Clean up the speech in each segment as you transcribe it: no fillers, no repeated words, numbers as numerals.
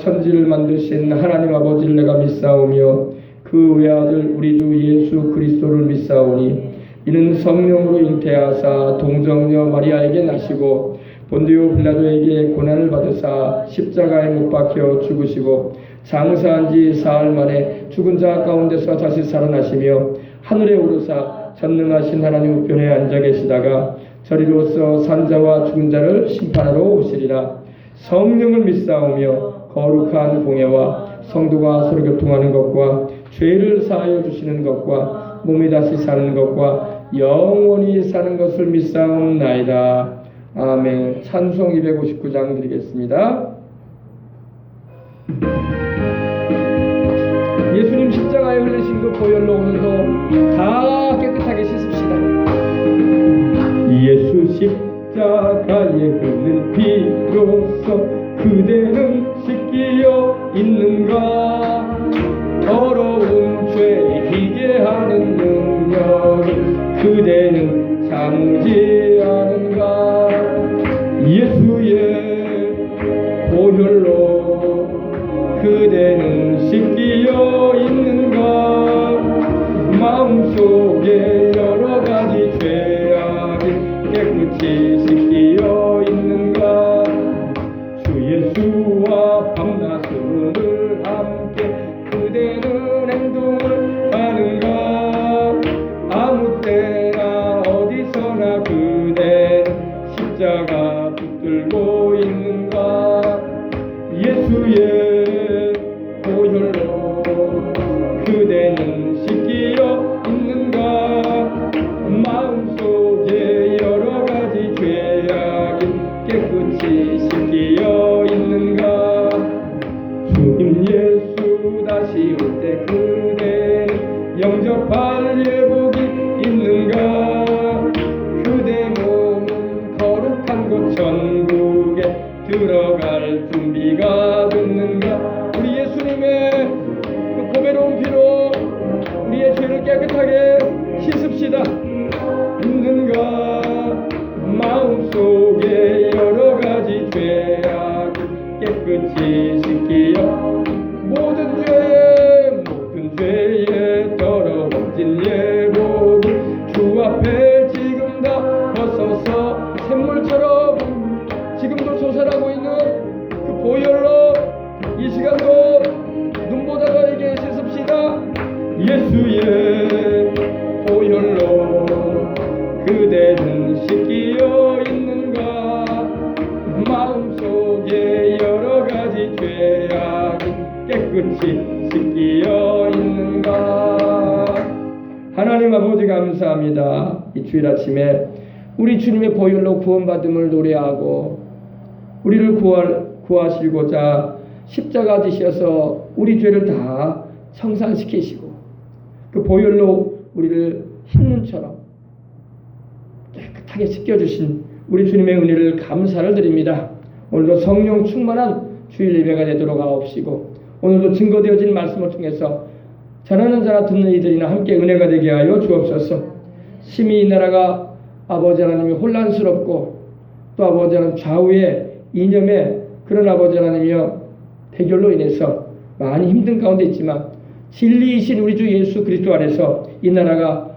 천지를 만드신 하나님 아버지를 내가 믿사오며 그 외아들 우리 주 예수 그리스도를 믿사오니 이는 성령으로 잉태하사 동정녀 마리아에게 나시고 본디오 빌라도에게 고난을 받으사 십자가에 못 박혀 죽으시고 장사한 지 사흘 만에 죽은 자 가운데서 다시 살아나시며 하늘에 오르사 전능하신 하나님 우편에 앉아 계시다가 저리로서 산자와 죽은 자를 심판하러 오시리라. 성령을 믿사오며 거룩한 공예와 성도가 서로 교통하는 것과 죄를 사하여 주시는 것과 몸이 다시 사는 것과 영원히 사는 것을 믿사옵나이다. 아멘. 찬송 259장 드리겠습니다. 예수님 십자가에 흘리신 그 보혈로 오늘도 다 깨끗하게 씻읍시다. 예수 십자가에 흘린 피로써 그대는 씻기어 있는가? 더러운 죄 희게 하는 능력을 그대는 참지 않은가? 예수의 보혈로 그대는 씻기어 있는가? 마음속에 여러 가지 죄악이 깨끗이 씻기어 있는가? 주 예수와 밤낮을 함께 그대는 행동을 하는가? 아무 때나 어디서나 그대는 십자가 붙들고 있는가? 예수의 보혈로 그대는 씻기어 있는가? 마음속에 여러 가지 죄악이 깨끗이 씻기어 있는가? 주님 예수 다시 올 때 그대는 영접할 예복이 있는가? 그대 몸은 거룩한 곳 천국에 들어갈 준비가 됐는가? 우리 예수님의 그 보배로운 피로 우리의 죄를 깨끗하게 씻읍시다. 있는가? 마음속에 여러 가지 죄악 깨끗이 씻기어 모든 죄에 더러워진 예복을 주 앞에 지금 다 벗어서 샘물처럼 지금도 솟아나고 있는 그 보혈로 이 시간도 눈보다가 이게 씻읍시다. 예수의 보혈로 그대는 씻기어 있는가? 마음속에 여러 가지 죄악이 깨끗이 씻기어 있는가? 하나님 아버지 감사합니다. 이 주일 아침에 우리 주님의 보혈로 구원받음을 노래하고 우리를 구하시고자 십자가 지셔서 우리 죄를 다 청산시키시고 그 보혈로 우리를 흰눈처럼 깨끗하게 씻겨주신 우리 주님의 은혜를 감사를 드립니다. 오늘도 성령 충만한 주일 예배가 되도록 하옵시고 오늘도 증거되어진 말씀을 통해서 전하는 자나 듣는 이들이나 함께 은혜가 되게 하여 주옵소서. 심히 이 나라가 아버지 하나님이 혼란스럽고 또 아버지 하나님 좌우의 이념의 그런 아버지 하나님이여 대결로 인해서 많이 힘든 가운데 있지만 진리이신 우리 주 예수 그리스도 안에서 이 나라가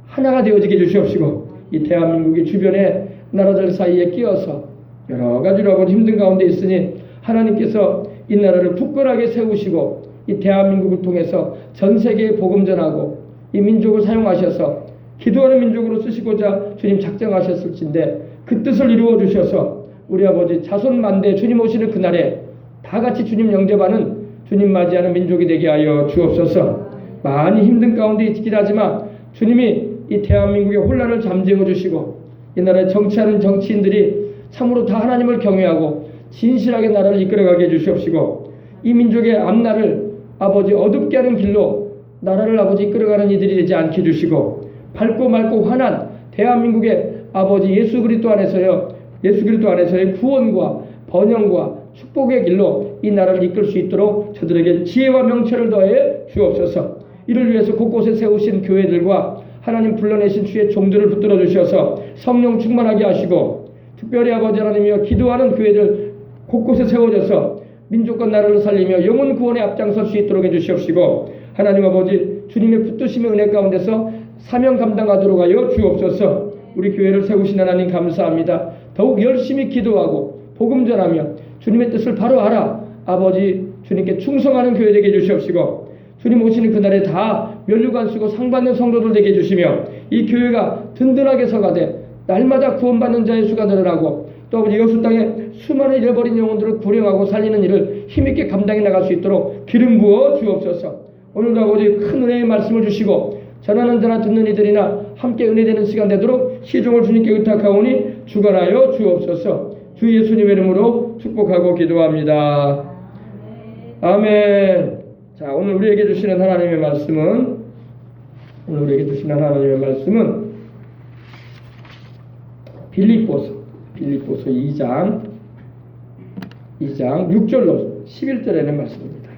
하나가 되어지게 해주시옵시고 이 대한민국의 주변의 나라들 사이에 끼어서 여러 가지로 아버지 힘든 가운데 있으니 하나님께서 이 나라를 굳건하게 세우시고 이 대한민국을 통해서 전 세계에 복음 전하고 이 민족을 사용하셔서 기도하는 민족으로 쓰시고자 주님 작정하셨을진데 그 뜻을 이루어 주셔서 우리 아버지 자손 만대 주님 오시는 그날에 다 같이 주님 영접하는 주님 맞이하는 민족이 되게 하여 주옵소서. 많이 힘든 가운데 있긴 하지만 주님이 이 대한민국의 혼란을 잠재워 주시고 이 나라에 정치하는 정치인들이 참으로 다 하나님을 경외하고 진실하게 나라를 이끌어가게 해주시옵시고 이 민족의 앞날을 아버지 어둡게 하는 길로 나라를 아버지 이끌어가는 이들이 되지 않게 해주시고 밝고 맑고 환한 대한민국의 아버지 예수 그리스도 안에서의 구원과 번영과 축복의 길로 이 나라를 이끌 수 있도록 저들에게 지혜와 명철을 더해 주옵소서. 이를 위해서 곳곳에 세우신 교회들과 하나님 불러내신 주의 종들을 붙들어 주셔서 성령 충만하게 하시고 특별히 아버지 하나님이여 기도하는 교회들 곳곳에 세워져서 민족과 나라를 살리며 영혼 구원에 앞장설 수 있도록 해주시옵시고, 하나님 아버지 주님의 붙드심의 은혜 가운데서 사명 감당하도록 하여 주옵소서. 우리 교회를 세우신 하나님 감사합니다. 더욱 열심히 기도하고 복음 전하며 주님의 뜻을 바로 알아 아버지 주님께 충성하는 교회 되게 해주시옵시고, 주님 오시는 그날에 다 면류관 쓰고 상받는 성도들 되게 해주시며, 이 교회가 든든하게 서가되 날마다 구원받는 자의 수가 늘어나고, 또 아버지 여수 땅에 수많은 잃어버린 영혼들을 구령하고 살리는 일을 힘있게 감당해 나갈 수 있도록 기름 부어 주옵소서. 오늘도 아버지 큰 은혜의 말씀을 주시고 전하는 자나 듣는 이들이나 함께 은혜되는 시간 되도록 시종을 주님께 의탁하오니 주관하여 주옵소서. 주 예수님의 이름으로 축복하고 기도합니다. 아멘. 자, 오늘 우리에게 주시는 하나님의 말씀은 빌립보서 2장 6절로 11절에는 말씀입니다.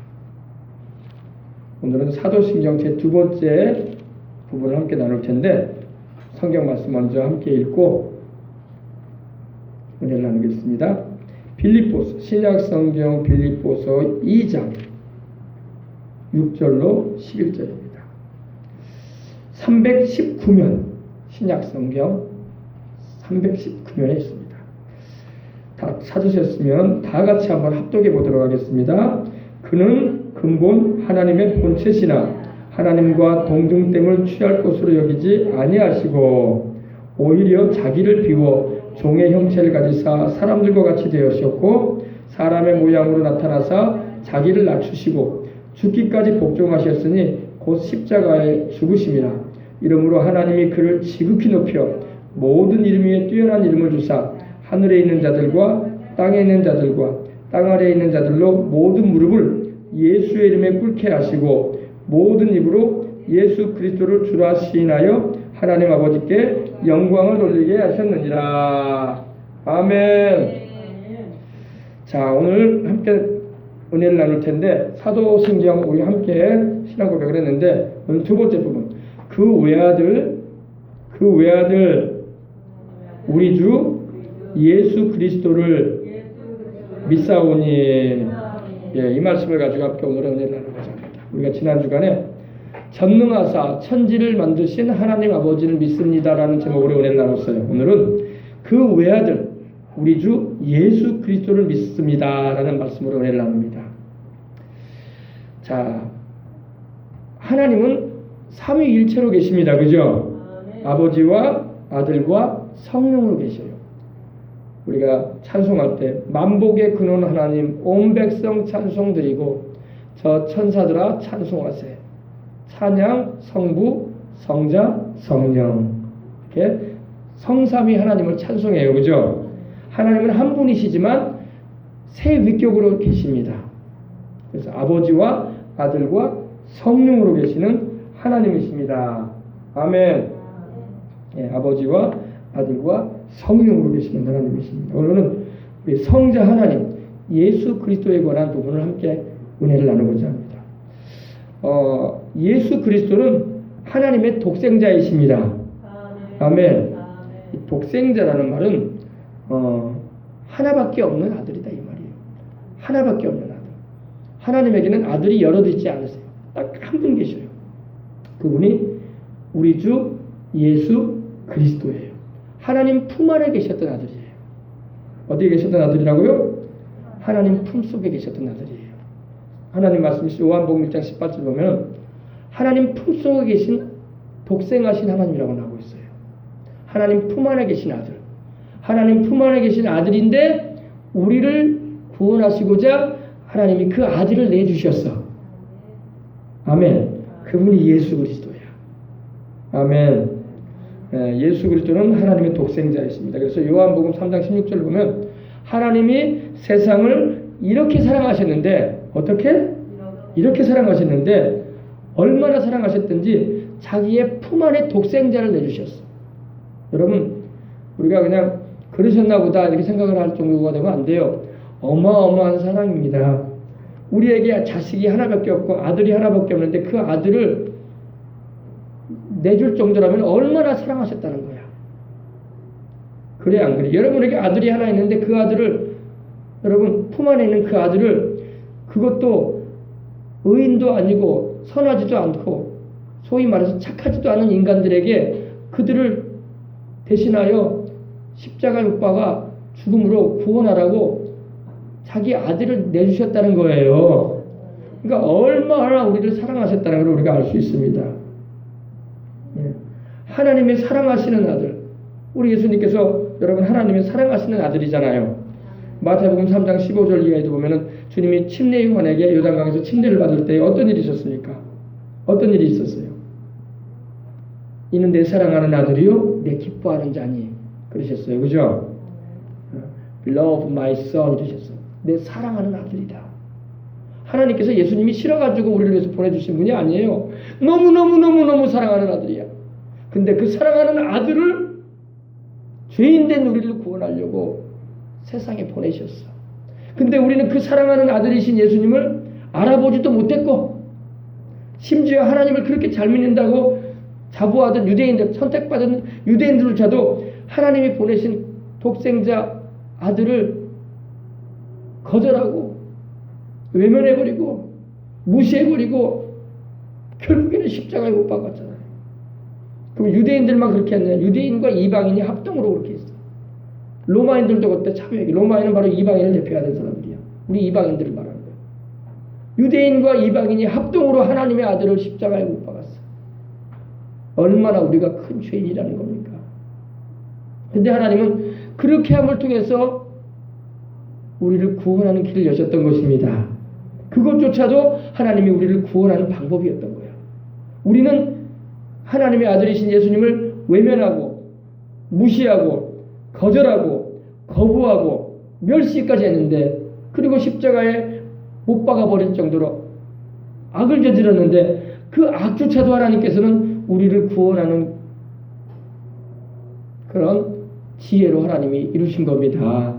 오늘은 사도신경 제 두 번째 부분을 함께 나눌 텐데, 성경 말씀 먼저 함께 읽고 은혜를 나누겠습니다. 빌립보서, 신약성경 빌립보서 2장 6절로 11절입니다. 319면, 신약성경 319면에 있습니다. 다 찾으셨으면 다 같이 한번 합독해 보도록 하겠습니다. 그는 근본 하나님의 본체시나 하나님과 동등됨을 취할 것으로 여기지 아니하시고 오히려 자기를 비워 종의 형체를 가지사 사람들과 같이 되었었고, 사람의 모양으로 나타나사 자기를 낮추시고 죽기까지 복종하셨으니 곧 십자가에 죽으심이라. 이러므로 하나님이 그를 지극히 높여 모든 이름 위에 뛰어난 이름을 주사 하늘에 있는 자들과 땅에 있는 자들과 땅 아래에 있는 자들로 모든 무릎을 예수의 이름에 꿇게 하시고 모든 입으로 예수 그리스도를 주라 시인하여 하나님 아버지께 영광을 돌리게 하셨느니라. 아멘. 자, 오늘 함께 은혜를 나눌 텐데, 사도신경 우리 함께 신앙 고백을 했는데, 오늘 두 번째 부분, 그 외아들 우리 주 예수 그리스도를 믿사오니. 이 말씀을 가지고 함께 오늘은 은혜를 나누고자 합니다. 우리가 지난 주간에 전능하사 천지를 만드신 하나님 아버지를 믿습니다라는 제목으로 은혜를 나눴어요. 오늘은 그 외아들 우리 주 예수 그리스도를 믿습니다라는 말씀으로 은혜를 나눕니다. 자, 하나님은 삼위일체로 계십니다. 그죠? 아버지와 아들과 성령으로 계셔요. 우리가 찬송할 때 만복의 근원 하나님 온 백성 찬송 드리고 저 천사들아 찬송하세. 찬양 성부 성자 성령, 이렇게 성삼위 하나님을 찬송해요. 그죠? 하나님은 한 분이시지만 세 위격으로 계십니다. 그래서 아버지와 아들과 성령으로 계시는 하나님이십니다. 아멘. 아버지와 아들과 성령으로 계시는 하나님이십니다. 오늘은 우리 성자 하나님 예수 그리스도에 관한 부분을 함께 은혜를 나누고자 합니다. 예수 그리스도는 하나님의 독생자이십니다. 아멘. 이 독생자라는 말은 하나밖에 없는 아들이다 이 말이에요. 하나밖에 없는 아들. 하나님에게는 아들이 여럿 있지 않으세요. 딱 한 분 계셔요. 그분이 우리 주 예수 그리스도예요. 하나님 품 안에 계셨던 아들이에요. 어디에 계셨던 아들이라고요? 하나님 품 속에 계셨던 아들이에요. 하나님 말씀이신 요한복음 1장 18절 보면 하나님 품 속에 계신 독생하신 하나님이라고 나오고 있어요. 하나님 품 안에 계신 아들. 하나님 품 안에 계신 아들인데 우리를 구원하시고자 하나님이 그 아들을 내주셨어. 아멘. 그분이 예수 그리스도야. 아멘. 예수 그리스도는 하나님의 독생자이십니다. 그래서 요한복음 3장 16절을 보면 하나님이 세상을 이렇게 사랑하셨는데, 어떻게? 이렇게 사랑하셨는데 얼마나 사랑하셨든지 자기의 품 안에 독생자를 내주셨어. 여러분, 우리가 그냥 그러셨나 보다 이렇게 생각을 할 정도가 되면 안 돼요. 어마어마한 사랑입니다. 우리에게 자식이 하나밖에 없고 아들이 하나밖에 없는데 그 아들을 내줄 정도라면 얼마나 사랑하셨다는 거야. 그래 안 그래? 여러분에게 아들이 하나 있는데 그 아들을, 여러분 품 안에 있는 그 아들을 그것도 의인도 아니고 선하지도 않고 소위 말해서 착하지도 않은 인간들에게 그들을 대신하여 십자가에 못 박아 죽음으로 구원하라고 자기 아들을 내주셨다는 거예요. 그러니까 얼마나 우리를 사랑하셨다는 걸 우리가 알 수 있습니다. 하나님의 사랑하시는 아들, 우리 예수님께서 여러분 하나님의 사랑하시는 아들이잖아요. 마태복음 3장 15절 이하에도 보면은 주님이 침례 요한에게 요단강에서 침례를 받을 때 어떤 일이 있었습니까? 어떤 일이 있었어요? 이는 내 사랑하는 아들이요 내 기뻐하는 자니 그러셨어요. 그죠? Beloved my son 이러셨어요. 내 사랑하는 아들이다. 하나님께서 예수님이 싫어가지고 우리를 위해서 보내주신 분이 아니에요. 너무너무 사랑하는 아들이야. 근데 그 사랑하는 아들을 죄인된 우리를 구원하려고 세상에 보내셨어. 근데 우리는 그 사랑하는 아들이신 예수님을 알아보지도 못했고 심지어 하나님을 그렇게 잘 믿는다고 자부하던 유대인들, 선택받은 유대인들조차도 하나님이 보내신 독생자 아들을 거절하고 외면해버리고 무시해버리고 결국에는 십자가에 못 박았잖아요. 그럼 유대인들만 그렇게 했냐? 유대인과 이방인이 합동으로 그렇게 했어. 로마인들도 그때 참여하기. 로마인은 바로 이방인을 대표하는 사람들이야. 우리 이방인들을 말하는 거야. 유대인과 이방인이 합동으로 하나님의 아들을 십자가에 못 박았어. 얼마나 우리가 큰 죄인이라는 겁니까? 근데 하나님은 그렇게 함을 통해서 우리를 구원하는 길을 여셨던 것입니다. 그것조차도 하나님이 우리를 구원하는 방법이었던 거야. 우리는 하나님의 아들이신 예수님을 외면하고 무시하고 거절하고 거부하고 멸시까지 했는데 그리고 십자가에 못 박아버릴 정도로 악을 저질렀는데 그 악조차도 하나님께서는 우리를 구원하는 그런 지혜로 하나님이 이루신 겁니다.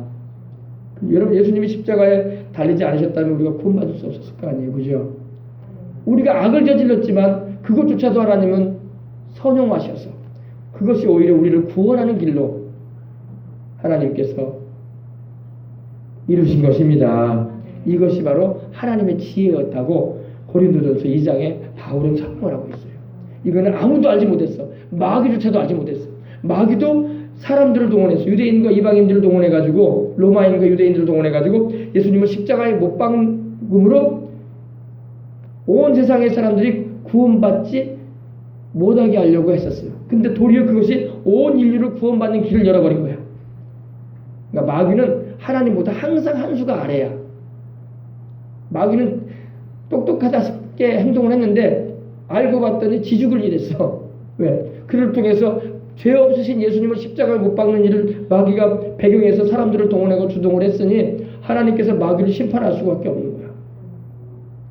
여러분 예수님이 십자가에 달리지 않으셨다면 우리가 구원받을 수 없었을 거 아니에요. 그죠? 우리가 악을 저질렀지만 그것조차도 하나님은 선용하셔서 그것이 오히려 우리를 구원하는 길로 하나님께서 이루신 것입니다. 이것이 바로 하나님의 지혜였다고 고린도전서 2장에 바울은 설명을 하고 있어요. 이거는 아무도 알지 못했어. 마귀조차도 알지 못했어. 마귀도 사람들을 동원해서 유대인과 이방인들을 동원해가지고 로마인과 유대인들을 동원해가지고 예수님을 십자가에 못 박음으로 온 세상의 사람들이 구원받지 못하게 하려고 했었어요. 근데 도리어 그것이 온 인류를 구원받는 길을 열어버린 거야. 그러니까 마귀는 하나님보다 항상 한 수가 아래야. 마귀는 똑똑하다스럽게 행동을 했는데 알고 봤더니 지죽을 일했어. 왜? 그를 통해서 죄 없으신 예수님을 십자가에 못 박는 일을 마귀가 배경에서 사람들을 동원하고 주동을 했으니 하나님께서 마귀를 심판할 수밖에 없는 거야.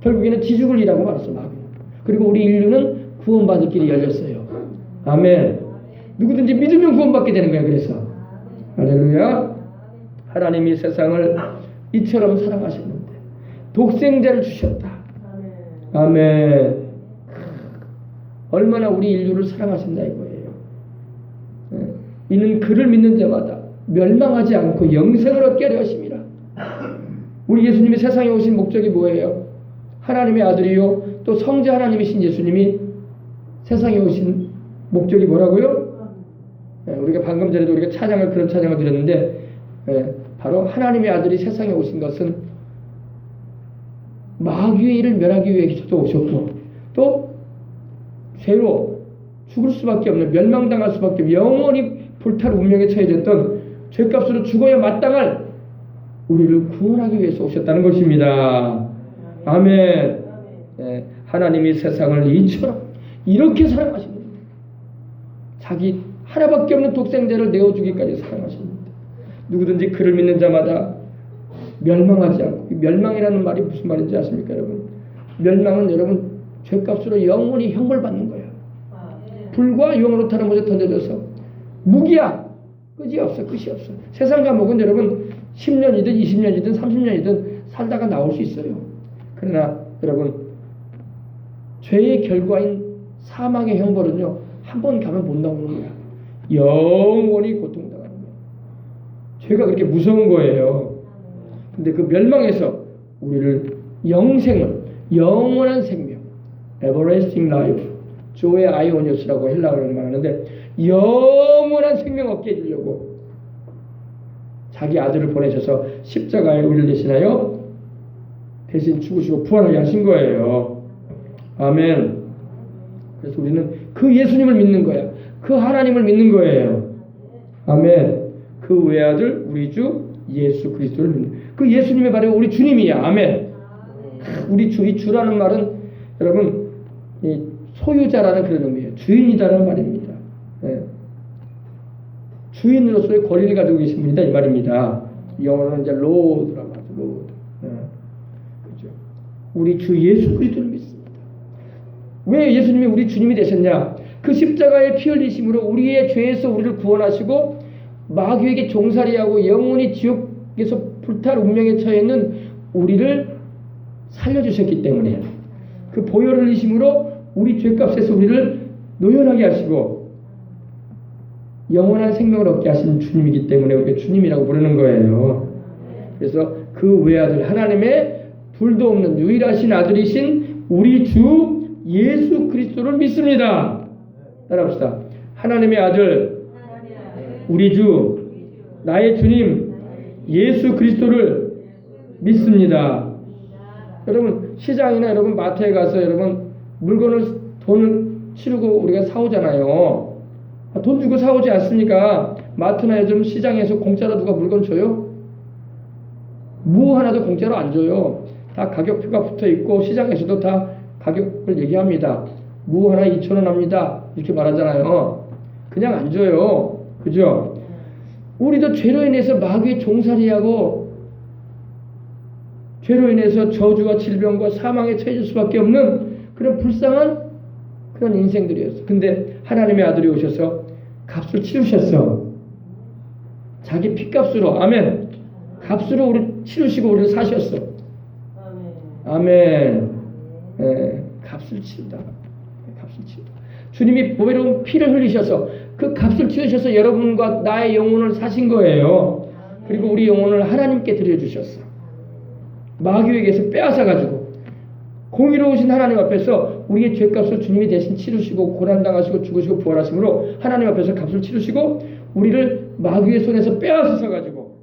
결국에는 지죽을 일하고 말았어. 마귀는. 그리고 우리 인류는 구원받을 길이 열렸어요. 아멘. 누구든지 믿으면 구원받게 되는 거야. 그래서 할렐루야. 하나님이 세상을 이처럼 사랑하셨는데 독생자를 주셨다. 아멘. 얼마나 우리 인류를 사랑하신다 이거예요. 이는 그를 믿는 자마다 멸망하지 않고 영생을 얻게 하려 하심이라. 우리 예수님이 세상에 오신 목적이 뭐예요? 하나님의 아들이요 또 성자 하나님이신 예수님이 세상에 오신 목적이 뭐라고요? 우리가 방금 전에도 우리가 그런 찬양을 드렸는데 바로 하나님의 아들이 세상에 오신 것은 마귀의 일을 멸하기 위해서도 오셨고 또 죄로 죽을 수밖에 없는 멸망당할 수밖에 없는 영원히 불탈 운명에 처해졌던 죄값으로 죽어야 마땅할 우리를 구원하기 위해서 오셨다는 것입니다. 아멘. 하나님이 세상을 이처럼 이렇게 사랑하십니다. 자기 하나밖에 없는 독생자를 내어주기까지 사랑하십니다. 누구든지 그를 믿는 자마다 멸망하지 않고, 멸망이라는 말이 무슨 말인지 아십니까 여러분? 멸망은 여러분 죄값으로 영원히 형벌받는 거예요. 불과 용으로 타는 곳에 던져져서 무기야. 끝이 없어. 세상 감옥은 여러분 10년이든 20년이든 30년이든 살다가 나올 수 있어요. 그러나 여러분 죄의 결과인 사망의 형벌은요 한 번 가면 못 나오는 거야. 영원히 고통당하는 거야. 죄가 그렇게 무서운 거예요. 근데 그 멸망에서 우리를 영생을, 영원한 생명, everlasting life, 조의 아이오니오스라고 헬라어로 말하는데 영원한 생명 얻게 해주려고 자기 아들을 보내셔서 십자가에 우리를 대신하여 대신 죽으시고 부활하게 하신 거예요. 아멘. 그래서 우리는 그 예수님을 믿는 거야. 그 하나님을 믿는 거예요. 아멘. 그 외아들 우리 주 예수 그리스도를 믿는 그 예수님이 바로 우리 주님이야. 아멘. 우리 주, 이 주라는 말은 여러분 이 소유자라는 그런 의미예요. 주인이다라는 말입니다. 예. 주인으로서의 권리를 가지고 계신 분이다 이 말입니다. 영어로는 이제 로드라 말이죠. 로드. 예. 그죠? 우리 주 예수 그리스도를 믿습니다. 왜 예수님이 우리 주님이 되셨냐? 그 십자가의 피 흘리심으로 우리의 죄에서 우리를 구원하시고 마귀에게 종살이하고 영원히 지옥에서 불탈 운명에 처해 있는 우리를 살려주셨기 때문에 그 보혈을 흘리심으로 우리 죄값에서 우리를 노연하게 하시고 영원한 생명을 얻게 하신 주님이기 때문에 우리가 주님이라고 부르는 거예요. 그래서 그 외아들 하나님의 둘도 없는 유일하신 아들이신 우리 주 예수 그리스도를 믿습니다. 따라합시다. 하나님의 아들 우리 주 나의 주님 예수 그리스도를 믿습니다. 여러분 시장이나 여러분 마트에 가서 여러분 돈을 치르고 우리가 사오잖아요. 돈 주고 사오지 않습니까? 마트나 요즘 시장에서 공짜로 누가 물건 줘요? 무 하나도 공짜로 안 줘요. 다 가격표가 붙어 있고 시장에서도 다 가격을 얘기합니다. 무 하나 2,000원 합니다. 이렇게 말하잖아요. 그냥 안 줘요. 그죠? 우리도 죄로 인해서 마귀의 종살이하고 죄로 인해서 저주와 질병과 사망에 처해질 수밖에 없는 그런 불쌍한 그런 인생들이었어. 근데 하나님의 아들이 오셔서 값을 치르셨어. 자기 피값으로. 아멘. 값으로 우리 치르시고 우리를 사셨어. 아멘. 예, 값을 치르다. 값을 치르다. 주님이 보배로운 피를 흘리셔서 그 값을 치르셔서 여러분과 나의 영혼을 사신 거예요. 그리고 우리 영혼을 하나님께 드려주셨어. 마귀에게서 빼앗아가지고 공의로우신 하나님 앞에서 우리의 죄값을 주님이 대신 치르시고 고난당하시고 죽으시고 부활하심으로 하나님 앞에서 값을 치르시고 우리를 마귀의 손에서 빼앗으셔가지고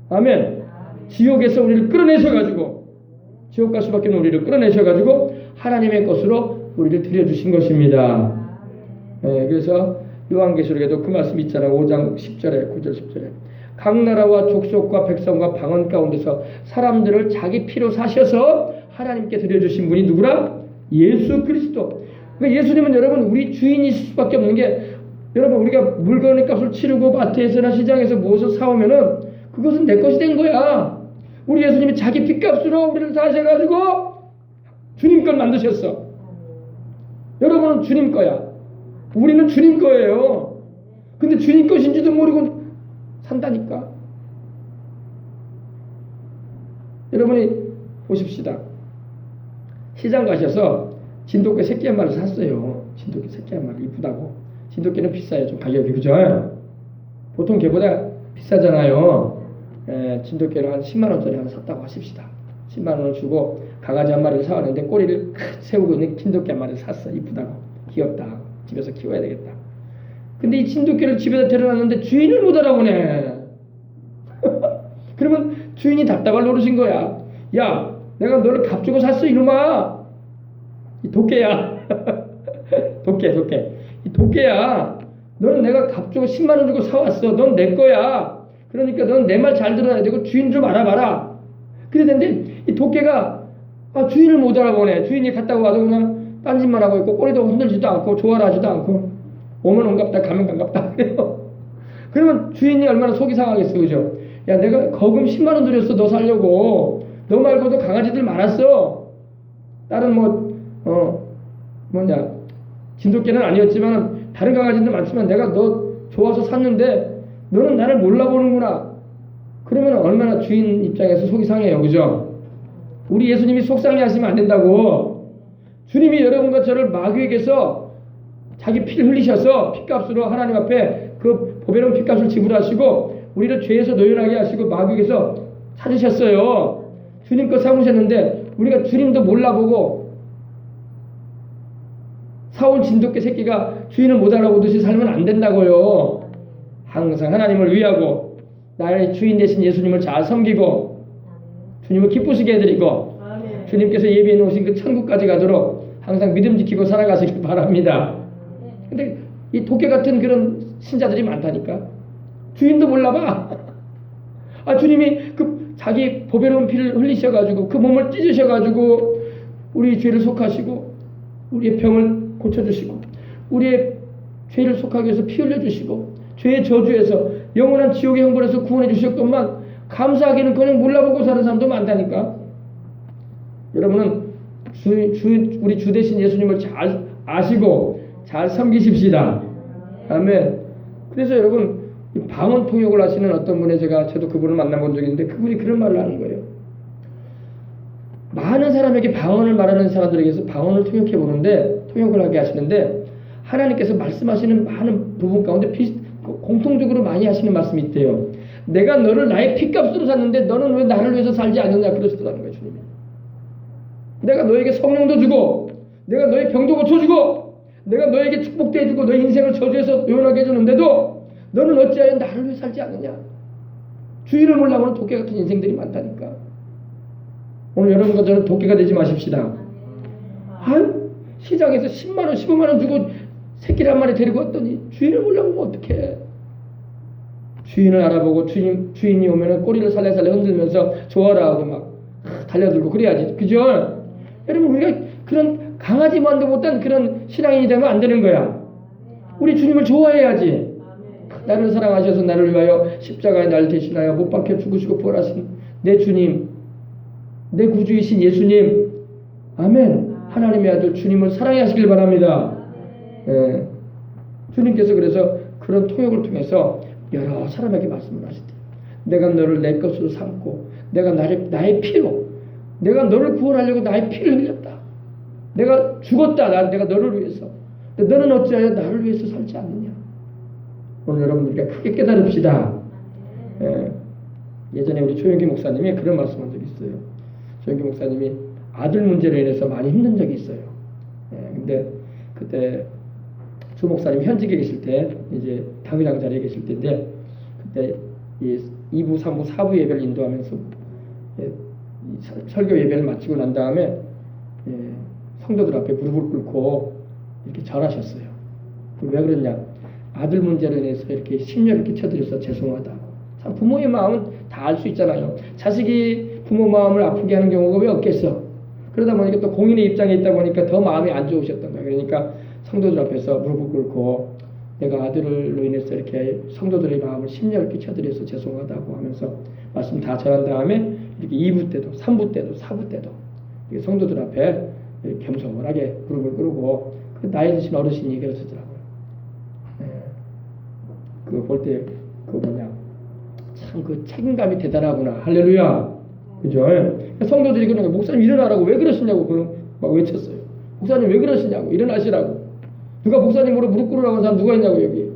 아멘. 지옥에서 우리를 끌어내셔가지고 지옥 갈 수밖에 없는 우리를 끌어내셔가지고 하나님의 것으로 우리를 드려주신 것입니다. 그래서 요한계시록에도 그 말씀 있잖아요. 5장 10절에 9절 10절에 각 나라와 족속과 백성과 방언 가운데서 사람들을 자기 피로 사셔서 하나님께 드려주신 분이 누구라? 예수 그리스도. 그러니까 예수님은 여러분 우리 주인이실 수밖에 없는 게 여러분 우리가 물건의 값을 치르고 마트에서나 시장에서 무엇을 사오면은 그것은 내 것이 된 거야. 우리 예수님이 자기 피값으로 우리를 사셔가지고 주님 것 만드셨어. 여러분은 주님 거야. 우리는 주님 거예요. 근데 주님 것인지도 모르고 산다니까. 여러분이 보십시다. 시장 가셔서 진돗개 새끼 한 마리 샀어요. 진돗개 새끼 한 마리 이쁘다고. 진돗개는 비싸요. 좀 가격이. 그죠? 보통 개보다 비싸잖아요. 진돗개를 한 10만 원짜리 하나 샀다고 하십시다. 10만 원을 주고 강아지 한 마리를 사왔는데 꼬리를 세우고 있는 진돗개 한 마리를 샀어. 이쁘다고. 귀엽다. 집에서 키워야 되겠다. 근데 이 진돗개를 집에다 데려놨는데 주인을 못 알아보네. 그러면 주인이 답답할 노릇인 거야. 야, 내가 너를 값 주고 샀어 이놈아. 이 도깨야. 도깨. 이 도깨야. 너는 내가 값 주고 10만 원 주고 사왔어. 넌 내 거야. 그러니까 넌 내 말 잘 들어야 되고 주인 좀 알아봐라. 그래 되는데 이 도깨가 주인을 못 알아보네. 주인이 갔다고 와도 그냥 딴짓만 하고 있고 꼬리도 흔들지도 않고 좋아라 하지도 않고 오면 온갑다 가면 반갑다 그래요. 그러면 주인이 얼마나 속이 상하겠어. 그죠? 야, 내가 거금 10만 원 들였어. 너 살려고. 너 말고도 강아지들 많았어. 다른 진돗개는 아니었지만 다른 강아지들 많지만 내가 너 좋아서 샀는데 너는 나를 몰라보는구나. 그러면 얼마나 주인 입장에서 속이 상해요. 그죠? 우리 예수님이 속상해 하시면 안 된다고. 주님이 여러분과 저를 마귀에게서 자기 피를 흘리셔서 피값으로 하나님 앞에 그 보배로운 피값을 지불하시고 우리를 죄에서 노연하게 하시고 마귀에게서 찾으셨어요. 주님 거 삼으셨는데 우리가 주님도 몰라보고 사온 진돗개 새끼가 주인을 못 알아보듯이 살면 안 된다고요. 항상 하나님을 위하고 나의 주인 되신 예수님을 잘 섬기고 주님을 기쁘시게 해드리고 주님께서 예비해 놓으신 그 천국까지 가도록 항상 믿음 지키고 살아가시길 바랍니다. 근데 이 도깨 같은 그런 신자들이 많다니까. 주인도 몰라봐. 주님이 그 자기 보배로운 피를 흘리셔가지고 그 몸을 찢으셔가지고 우리 죄를 속하시고 우리의 병을 고쳐주시고 우리의 죄를 속하기 위해서 피 흘려주시고 죄의 저주에서 영원한 지옥의 형벌에서 구원해 주셨건만 감사하기는 그냥 몰라보고 사는 사람도 많다니까. 여러분은 우리 주 되신 예수님을 잘 아시고 잘 섬기십시다. 아멘. 그래서 여러분 방언 통역을 하시는 어떤 분의 저도 그분을 만나본 적이 있는데 그분이 그런 말을 하는 거예요. 많은 사람에게 방언을 말하는 사람들에게서 방언을 통역을 하게 하시는데 하나님께서 말씀하시는 많은 부분 가운데 공통적으로 많이 하시는 말씀이 있대요. 내가 너를 나의 피값으로 샀는데 너는 왜 나를 위해서 살지 않느냐 그러시더라는 거예요. 주님이. 내가 너에게 성령도 주고 내가 너의 병도 고쳐주고 내가 너에게 축복도 해주고 너의 인생을 저주해서 요원하게 해주는데도 너는 어찌하여 나를 위해 살지 않느냐. 주인을 몰라보는 도깨 같은 인생들이 많다니까. 오늘 여러분과 저는 도깨가 되지 마십시다. 시장에서 10만원 15만원 주고 새끼를 한 마리 데리고 왔더니 주인을 몰라보면 어떡해. 주인을 알아보고 주인이 오면은 꼬리를 살래살래 흔들면서 좋아라 하고 막 달려들고 그래야지. 그죠? 여러분 우리가 그런 강아지만도 못한 그런 신앙인이 되면 안 되는 거야. 우리 주님을 좋아해야지. 나를 사랑하셔서 나를 위하여 십자가에 날 대신하여 못 박혀 죽으시고 부활하신 내 주님, 내 구주이신 예수님, 아멘. 하나님의 아들 주님을 사랑해 하시길 바랍니다. 예. 주님께서 그래서 그런 통역을 통해서 여러 사람에게 말씀을 하시대요. 내가 너를 내 것으로 삼고 내가 나의 피로 내가 너를 구원하려고 나의 피를 흘렸다. 내가 죽었다. 내가 너를 위해서. 너는 어찌하여 나를 위해서 살지 않느냐. 오늘 여러분 우리가 크게 깨달읍시다. 예전에 우리 조영기 목사님이 그런 말씀한 적이 있어요. 조영기 목사님이 아들 문제로 인해서 많이 힘든 적이 있어요. 근데 그때 주 목사님 현직에 계실 때 이제 당회장 자리에 계실 때인데 그때 이 2부, 3부, 4부 예배를 인도하면서 설교 예배를 마치고 난 다음에 성도들 앞에 무릎을 꿇고 이렇게 절하셨어요. 왜 그랬냐? 아들 문제로 인해서 이렇게 심려를 끼쳐드려서 죄송하다고. 참 부모의 마음은 다 알 수 있잖아요. 자식이 부모 마음을 아프게 하는 경우가 왜 없겠어? 그러다 보니까 또 공인의 입장에 있다 보니까 더 마음이 안 좋으셨던 거예요. 그러니까 성도들 앞에서 무릎을 꿇고 내가 아들로 인해서 이렇게 성도들의 마음을 심려를 끼쳐드려서 죄송하다고 하면서 말씀 다 전한 다음에 이렇게 2부 때도 3부 때도 4부 때도 성도들 앞에 겸손하게 무릎을 꿇고 나이 드신 어르신이 그러시더라고요. 그거 볼 때 그거 뭐냐 참 그 책임감이 대단하구나. 할렐루야. 그죠? 성도들이 그러는 거예요. 목사님 일어나라고 왜 그러시냐고 막 외쳤어요. 목사님 왜 그러시냐고 일어나시라고. 누가 목사님으로 무릎 꿇으라고 하는 사람 누가 있냐고 여기.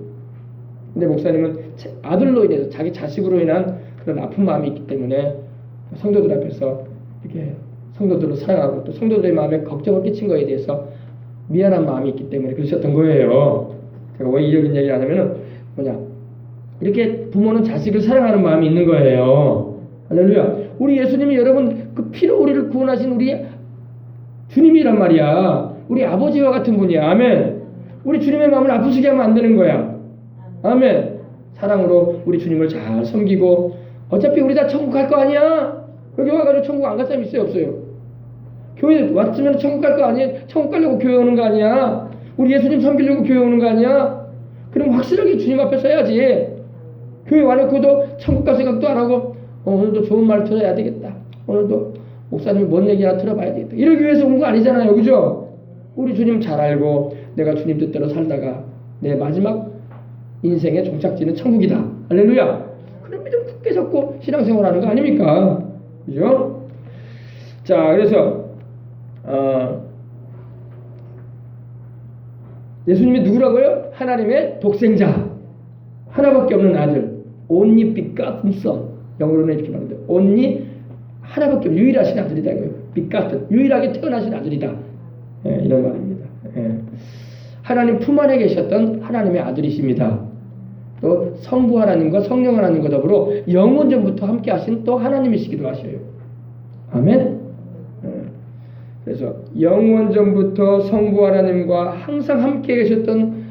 근데 목사님은 아들로 인해서 자기 자식으로 인한 그런 아픈 마음이 있기 때문에 성도들 앞에서 이렇게 성도들을 사랑하고 또 성도들의 마음에 걱정을 끼친 거에 대해서 미안한 마음이 있기 때문에 그러셨던 거예요. 제가 왜 이런 얘기를 하냐면은 뭐냐 이렇게 부모는 자식을 사랑하는 마음이 있는 거예요. 할렐루야. 우리 예수님이 여러분 그 피로 우리를 구원하신 우리 주님이란 말이야. 우리 아버지와 같은 분이야. 아멘. 우리 주님의 마음을 아프시게 하면 안 되는 거야. 아멘. 사랑으로 우리 주님을 잘 섬기고 어차피 우리 다 천국 갈 거 아니야. 여기 와가지고 천국 안 갈 사람 있어요 없어요? 교회 왔으면 천국 갈 거 아니에요? 천국 가려고 교회 오는 거 아니야? 우리 예수님 섬기려고 교회 오는 거 아니야? 그럼 확실하게 주님 앞에 서야지. 교회 와놓고도 천국 갈 생각도 안 하고 오늘도 좋은 말 들어야 되겠다. 오늘도 목사님이 뭔 얘기 하나 들어봐야 되겠다. 이러기 위해서 온 거 아니잖아요. 그죠? 우리 주님 잘 알고 내가 주님 뜻대로 살다가 내 마지막 인생의 종착지는 천국이다. 할렐루야. 그런 믿음 굳게 잡고 신앙생활하는 거 아닙니까? 그죠? 자, 그래서 예수님이 누구라고요? 하나님의 독생자. 하나밖에 없는 아들. Only begotten son. 영어로는 이렇게 말하는데 only 하나밖에 없는 유일하신 아들이다 이거예요. 빛같은 유일하게 태어나신 아들이다. 예, 이런 말입니다. 예. 하나님 품 안에 계셨던 하나님의 아들이십니다. 또 성부 하나님과 성령 하나님과 더불어 영원전부터 함께 하신 또 하나님이시기도 하셔요. 아멘. 그래서 영원전부터 성부 하나님과 항상 함께 계셨던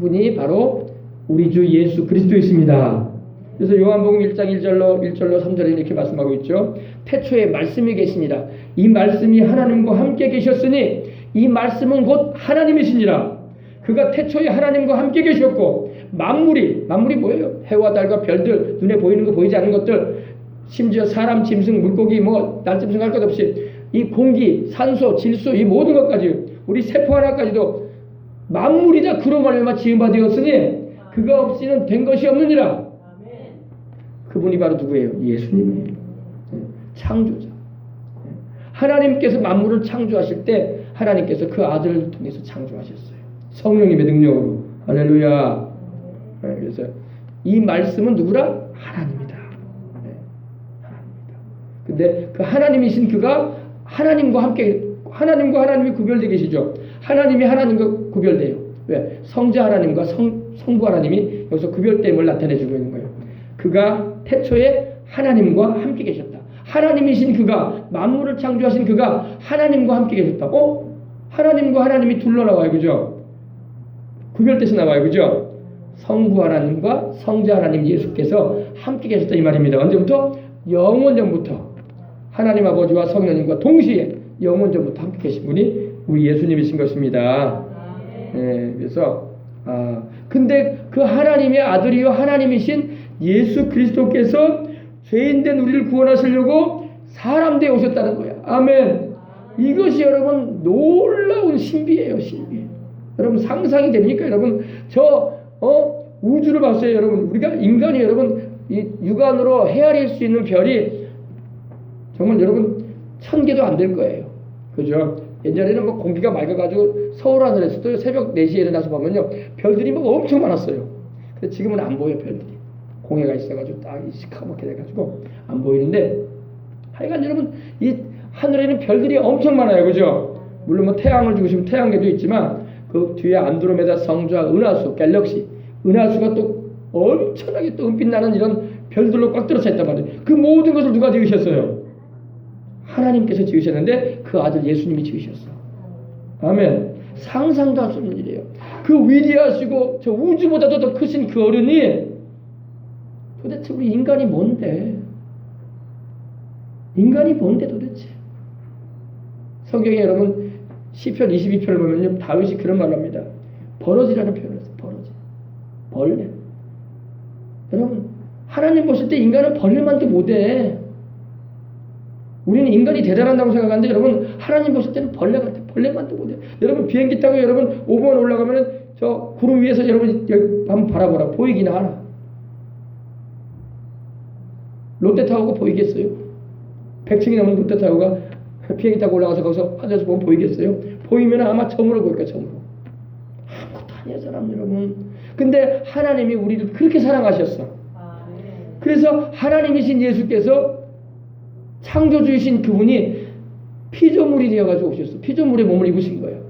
분이 바로 우리 주 예수 그리스도이십니다. 그래서 요한복음 1장 1절로 3절에 이렇게 말씀하고 있죠. 태초에 말씀이 계시니라. 이 말씀이 하나님과 함께 계셨으니 이 말씀은 곧 하나님이시니라. 그가 태초에 하나님과 함께 계셨고 만물이 뭐예요? 해와 달과 별들, 눈에 보이는 거 보이지 않는 것들, 심지어 사람, 짐승, 물고기, 날짐승 할 것 없이 이 공기, 산소, 질소 이 모든 것까지 우리 세포 하나까지도 만물이 다 그로 말미암아 지은 바 되었으니 그가 없이는 된 것이 없느니라. 그분이 바로 누구예요? 예수님이에요. 창조자. 하나님께서 만물을 창조하실 때 하나님께서 그 아들을 통해서 창조하셨어요. 성령님의 능력으로. 할렐루야. 그래서 이 말씀은 누구라? 하나님이다. 하나님이다. 근데 그 하나님이신 그가 하나님과 함께, 하나님과 하나님이 구별되어 계시죠. 하나님이 하나님과 구별돼요. 왜? 성자 하나님과 성부 하나님이 여기서 구별됨을 나타내주고 있는 거예요. 그가 태초에 하나님과 함께 계셨다. 하나님이신 그가, 만물을 창조하신 그가 하나님과 함께 계셨다. 하나님과 하나님이 둘러 나와요. 그죠? 구별돼서 나와요. 그죠? 성부 하나님과 성자 하나님 예수께서 함께 계셨다 이 말입니다. 언제부터? 영원전부터 하나님 아버지와 성령님과 동시에 영원전부터 함께 계신 분이 우리 예수님이신 것입니다. 그래서 근데 그 하나님의 아들이요 하나님이신 예수 그리스도께서 죄인된 우리를 구원하시려고 사람 되어 오셨다는 거야. 아멘. 이것이 여러분 놀라운 신비예요. 신비. 여러분 상상이 됩니까? 여러분 우주를 봤어요. 여러분 우리가 인간이 여러분 이 육안으로 헤아릴 수 있는 별이 정말 여러분 1000개도 안 될 거예요. 그죠? 옛날에는 공기가 맑아가지고 서울 하늘에서도 새벽 4시에 일어나서 보면요 별들이 엄청 많았어요. 근데 지금은 안 보여. 별들이 공해가 있어가지고 딱 시커멓게 돼가지고 안 보이는데 하여간 여러분 이 하늘에는 별들이 엄청 많아요. 그죠? 물론 태양을 주고 싶으면 태양계도 있지만 그 뒤에 안드로메다 성주와 은하수, 갤럭시, 은하수가 또 엄청나게 또 은빛 나는 이런 별들로 꽉 들어차 있단 말이에요. 그 모든 것을 누가 지으셨어요? 하나님께서 지으셨는데 그 아들 예수님이 지으셨어. 아멘. 상상도 할 수 없는 일이에요. 그 위대하시고 저 우주보다도 더 크신 그 어른이 도대체 우리 인간이 뭔데? 인간이 뭔데 도대체? 성경에 여러분 시편 22편을 보면요 다윗이 그런 말을 합니다. 버러지라는 표현을 써요. 버러지. 벌레. 여러분 하나님 보실 때 인간은 벌레만도 못해. 우리는 인간이 대단하다고 생각하는데 여러분 하나님 보실 때는 벌레 같아. 벌레만도 못해. 여러분 비행기 타고 여러분 5번 올라가면은 저 구름 위에서 여러분 여기 한번 바라보라. 보이기나 하나. 롯데타워가 보이겠어요? 100층이 넘는 롯데타워가 비행기 타고 올라가서 거기서 하늘에서 보면 보이겠어요? 보이면 아마 점으로 보일 거예요. 점으로. 아무것도 아니야 사람 여러분. 근데 하나님이 우리를 그렇게 사랑하셨어. 그래서 하나님이신 예수께서 창조주이신 그분이 피조물이 되어가지고 오셨어. 피조물의 몸을 입으신 거예요.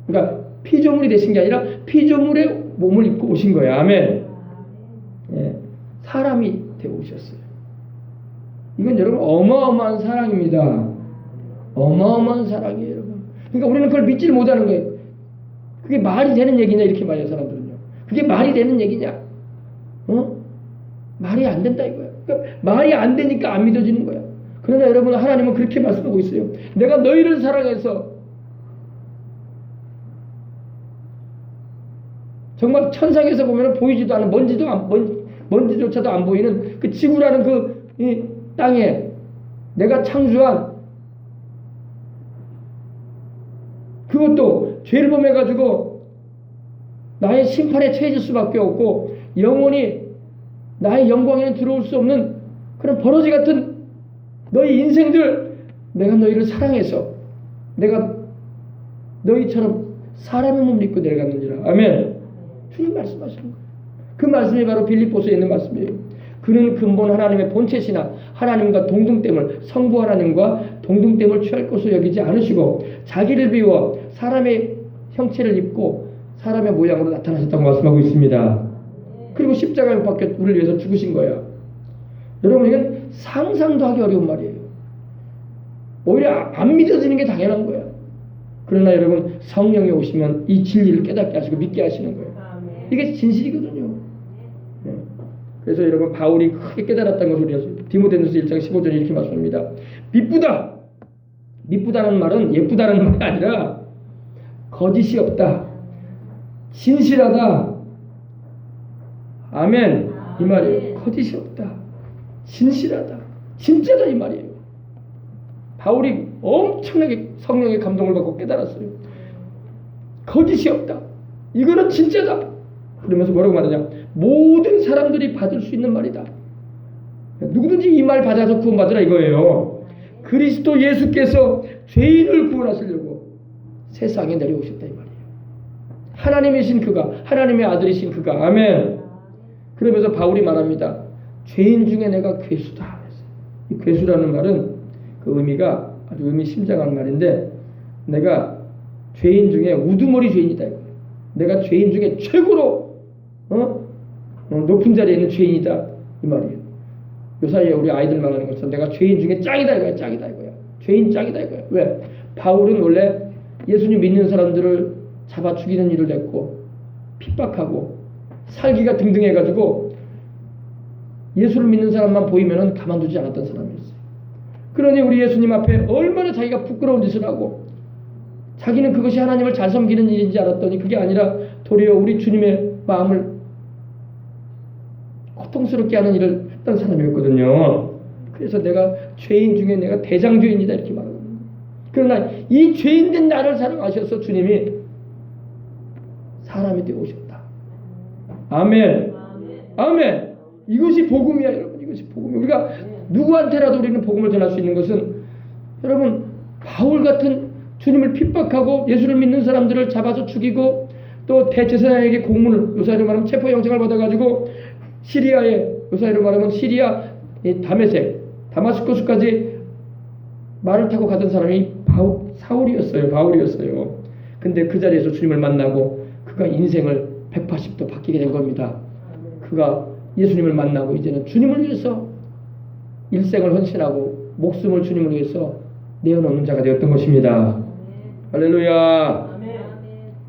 그러니까 피조물이 되신 게 아니라 피조물의 몸을 입고 오신 거예요. 아멘. 예, 사람이 되어 오셨어요. 이건 여러분 어마어마한 사랑입니다. 어마어마한 사랑이에요, 여러분. 그러니까 우리는 그걸 믿지를 못하는 거예요. 그게 말이 되는 얘기냐 이렇게 말해요, 사람들은요. 그게 말이 되는 얘기냐? 말이 안 된다 이거야. 그러니까 말이 안 되니까 안 믿어지는 거야. 그러나 여러분 하나님은 그렇게 말씀하고 있어요. 내가 너희를 사랑해서 정말 천상에서 보면 보이지도 않은 먼지조차도 안 보이는 그 지구라는 이 땅에 내가 창조한 그것도 죄를 범해가지고 나의 심판에 처해질 수밖에 없고 영원히 나의 영광에는 들어올 수 없는 그런 버러지 같은 너희 인생들 내가 너희를 사랑해서 내가 너희처럼 사람의 몸을 입고 내려갔느니라. 아멘. 주님 말씀하시는 거예요. 그 말씀이 바로 빌립보서에 있는 말씀이에요. 그는 근본 하나님의 본체시나 하나님과 동등됨을, 성부 하나님과 동등됨을 취할 것으로 여기지 않으시고 자기를 비워 사람의 형체를 입고 사람의 모양으로 나타나셨다고 말씀하고 있습니다. 그리고 십자가에 못 박혀 우리를 위해서 죽으신 거야. 여러분, 이건 상상도 하기 어려운 말이에요. 오히려 안 믿어지는 게 당연한 거야. 그러나 여러분, 성령이 오시면 이 진리를 깨닫게 하시고 믿게 하시는 거예요. 이게 진실이거든요. 그래서 여러분, 바울이 크게 깨달았다는 것을 우리가 디모데전서 1장 15절에 이렇게 말씀합니다. 미쁘다. 미쁘다는 말은 예쁘다는 말이 아니라 거짓이 없다, 진실하다. 아멘. 이 말이에요. 거짓이 없다, 진실하다, 진짜다, 이 말이에요. 바울이 엄청나게 성령의 감동을 받고 깨달았어요. 거짓이 없다, 이거는 진짜다. 그러면서 뭐라고 말하냐? 모든 사람들이 받을 수 있는 말이다. 누구든지 이 말 받아서 구원받으라 이거예요. 그리스도 예수께서 죄인을 구원하시려고 세상에 내려오셨다 이 말이에요. 하나님이신 그가, 하나님의 아들이신 그가. 아멘. 그러면서 바울이 말합니다. 죄인 중에 내가 괴수다. 이 괴수라는 말은 그 의미가 아주 의미심장한 말인데, 내가 죄인 중에 우두머리 죄인이다 이거예요. 내가 죄인 중에 최고로 높은 자리에 있는 죄인이다 이 말이에요. 요사이에 우리 아이들 말하는 것처럼 내가 죄인 중에 짱이다 이거야. 짱이다 이거야. 죄인 짱이다 이거야. 왜? 바울은 원래 예수님 믿는 사람들을 잡아 죽이는 일을 했고 핍박하고 살기가 등등해가지고 예수를 믿는 사람만 보이면은 가만두지 않았던 사람이었어요. 그러니 우리 예수님 앞에 얼마나 자기가 부끄러운 짓을 하고 자기는 그것이 하나님을 잘 섬기는 일인지 알았더니 그게 아니라 도리어 우리 주님의 마음을 고통스럽게 하는 일을 했던 사람이었거든요. 그래서 내가 죄인 중에 내가 대장죄인이다 이렇게 말하는 거예요. 그러나 이 죄인된 나를 사랑하셔서 주님이 사람이 되어 오셨다. 아멘. 아멘. 이것이 복음이야 여러분. 이것이 복음이야. 우리가 누구한테라도 우리는 복음을 전할 수 있는 것은 여러분, 바울 같은 주님을 핍박하고 예수를 믿는 사람들을 잡아서 죽이고 또 대제사장에게 공문을, 요사이로 말하면 체포영장을 받아가지고 시리아에, 요사이로 말하면 시리아 다메섹, 다마스커스까지 말을 타고 가던 사람이 사울이었어요. 바울이었어요. 근데 그 자리에서 주님을 만나고 그가 인생을 180도 바뀌게 된 겁니다. 그가 예수님을 만나고 이제는 주님을 위해서 일생을 헌신하고 목숨을 주님을 위해서 내어놓는 자가 되었던 것입니다. 할렐루야.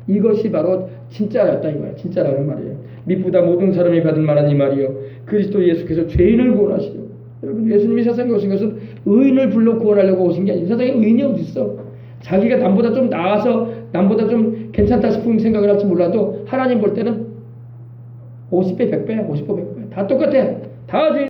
이것이 바로 진짜였다 이거야. 진짜라는 말이에요. 미쁘다 모든 사람이 받은 말은 이 말이요. 그리스도 예수께서 죄인을 구원하시려. 여러분, 예수님이 세상에 오신 것은 의인을 불러 구원하려고 오신 게 아니에요. 세상에 의인이 어디 있어? 자기가 남보다 좀 나아서 남보다 좀 괜찮다 싶은 생각을 할지 몰라도 하나님 볼 때는 50배, 100배, 50배, 100배 다 똑같아. 다 죄인.